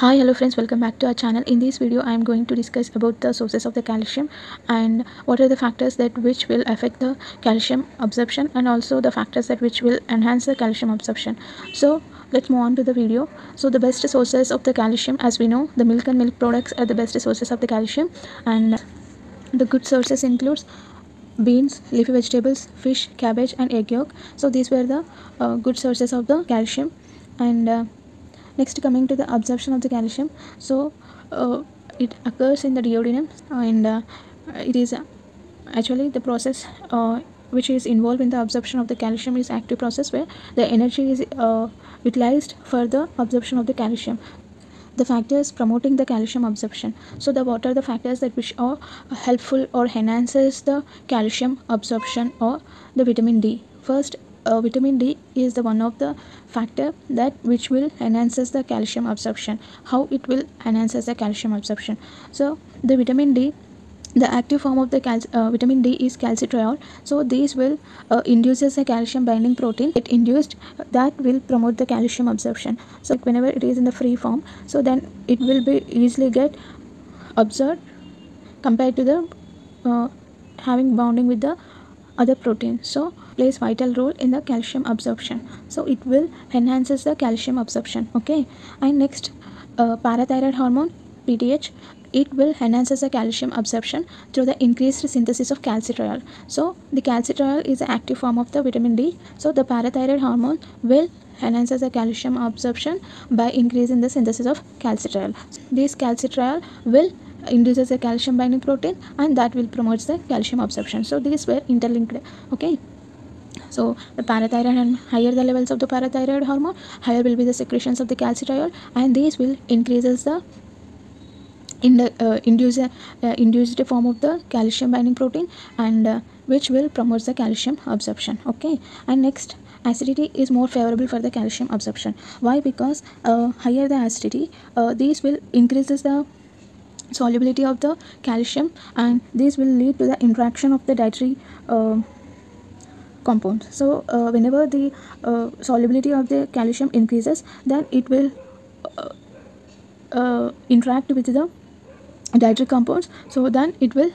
Hi, hello friends, welcome back to our channel. In this video I am going to discuss about the sources of the calcium and what are the factors that which will affect the calcium absorption, and also the factors that which will enhance the calcium absorption. So let's move on to the video. So the best sources of the calcium, as we know, the milk and milk products are the best sources of the calcium, and the good sources includes beans, leafy vegetables, fish, cabbage and egg yolk. So these were the good sources of the calcium. And next, coming to the absorption of the calcium. So it occurs in the duodenum, and it is actually the process which is involved in the absorption of the calcium is active process, where the energy is utilized for the absorption of the calcium. The factors promoting the calcium absorption. So the what are the factors that which are helpful or enhances the calcium absorption, or the vitamin D. First, vitamin D is the one of the factor that which will enhances the calcium absorption. How it will enhances the calcium absorption? So the vitamin D, the active form of the vitamin D is calcitriol. So these will induces a calcium binding protein. It induced that will promote the calcium absorption. So whenever it is in the free form, so then it will be easily get absorbed compared to the having bonding with the other protein. So plays vital role in the calcium absorption. So it will enhances the calcium absorption. Okay. And next, parathyroid hormone, PTH, it will enhances the calcium absorption through the increased synthesis of calcitriol. So the calcitriol is the active form of the vitamin D. So the parathyroid hormone will enhances the calcium absorption by increasing the synthesis of calcitriol. This calcitriol will induces a calcium binding protein, and that will promotes the calcium absorption. So these were interlinked. Okay. So the parathyroid, and higher the levels of the parathyroid hormone, higher will be the secretions of the calcitriol, and these will increases the induced form of the calcium binding protein, and which will promote the calcium absorption. Okay. And next, acidity is more favorable for the calcium absorption. Why? Because higher the acidity, these will increases the solubility of the calcium, and this will lead to the interaction of the dietary compounds. So whenever the solubility of the calcium increases, then it will interact with the dietary compounds, so then it will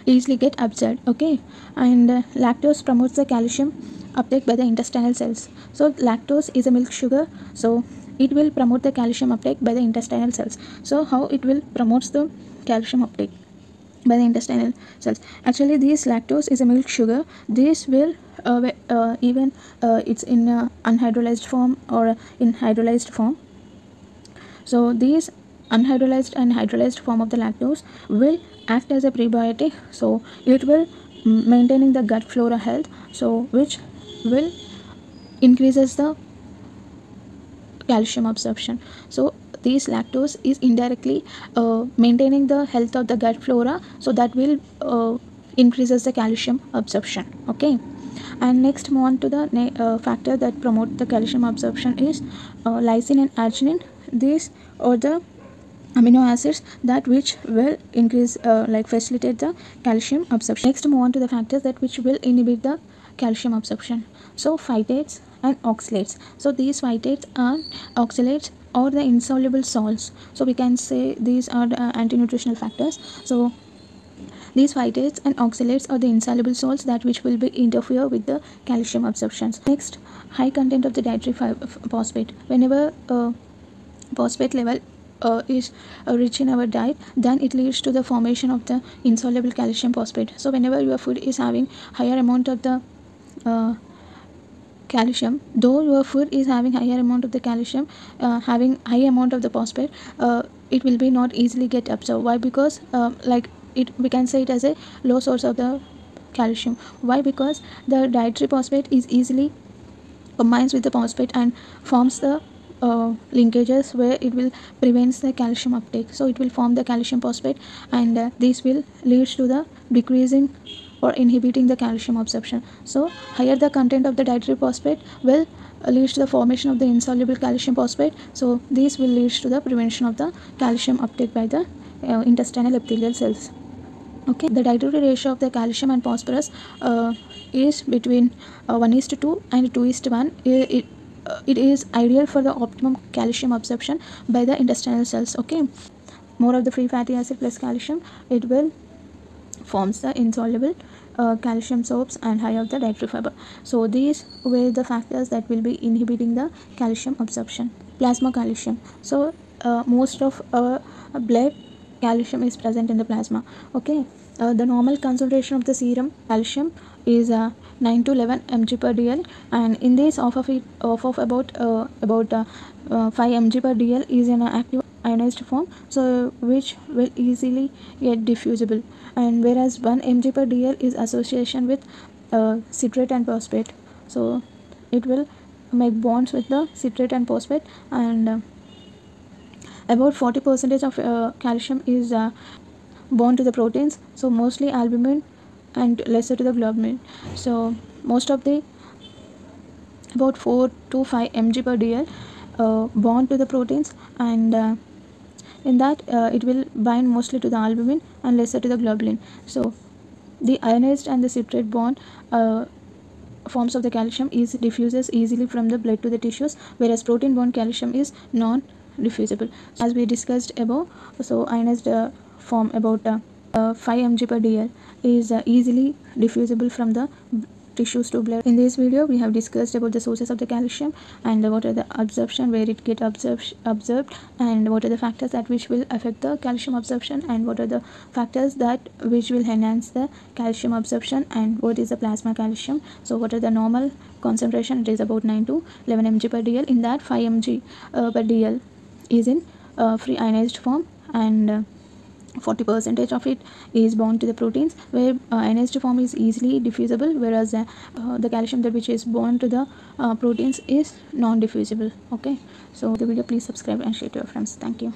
easily get absorbed. Okay. And lactose promotes the calcium uptake by the intestinal cells. So lactose is a milk sugar, so it will promote the calcium uptake by the intestinal cells. So how it will promotes the calcium uptake by the intestinal cells? Actually, this lactose is a milk sugar. This will even it's in unhydrolyzed form or in hydrolyzed form. So these unhydrolyzed and hydrolyzed form of the lactose will act as a prebiotic. So it will maintaining the gut flora health, so which will increases the calcium absorption. So this lactose is indirectly maintaining the health of the gut flora, so that will increases the calcium absorption. Okay. And next, move on to the factor that promote the calcium absorption is lysine and arginine. These are the amino acids that which will increase facilitate the calcium absorption. Next, move on to the factors that which will inhibit the calcium absorption. So phytates and oxalates. So these phytates and oxalates are the insoluble salts. So we can say these are the anti-nutritional factors. So these phytates and oxalates are the insoluble salts that which will be interfere with the calcium absorptions. Next, high content of the dietary phosphate. Whenever phosphate level is rich in our diet, then it leads to the formation of the insoluble calcium phosphate. So whenever your food is having higher amount of the calcium, though your food is having higher amount of the calcium, having high amount of the phosphate, it will be not easily get absorbed. Why? Because we can say it as a low source of the calcium. Why? Because the dietary phosphate is easily combines with the phosphate and forms the linkages where it will prevents the calcium uptake. So it will form the calcium phosphate, and this will leads to the decreasing or inhibiting the calcium absorption. So higher the content of the dietary phosphate will leads to the formation of the insoluble calcium phosphate. So this will leads to the prevention of the calcium uptake by the intestinal epithelial cells. Okay. The dietary ratio of the calcium and phosphorus is between 1:2 and 2:1. it is ideal for the optimum calcium absorption by the intestinal cells. Okay, more of the free fatty acid plus calcium, it will forms the insoluble calcium soaps and high of the dietary fiber. So these were the factors that will be inhibiting the calcium absorption. Plasma calcium. So most of our blood calcium is present in the plasma. Okay, the normal concentration of the serum calcium is 9 to 11 mg per dl, and in this off of about 5 mg per dl is in an active ionized form, so which will easily get diffusible, and whereas 1 mg per dl is association with citrate and phosphate, so it will make bonds with the citrate and phosphate, and about 40% of calcium is bound to the proteins, so mostly albumin and lesser to the globulin. So most of the about 4 to 5 mg per dl bond to the proteins, and in that it will bind mostly to the albumin and lesser to the globulin. So the ionized and the citrate bond forms of the calcium is diffuses easily from the blood to the tissues, whereas protein bound calcium is non diffusible. As we discussed above, so ionized form about 5 mg per dl is easily diffusible from the tissues to blood. In this video we have discussed about the sources of the calcium and what are the absorption, where it get absorbed, and what are the factors that which will affect the calcium absorption, and what are the factors that which will enhance the calcium absorption, and what is the plasma calcium. So what are the normal concentration? It is about 9 to 11 mg per dl. In that 5 mg per dl is in free ionized form, and 40% of it is bound to the proteins, where ionized form is easily diffusible, whereas the calcium that which is bound to the proteins is non diffusible. Okay, so the video, please subscribe and share to your friends. Thank you.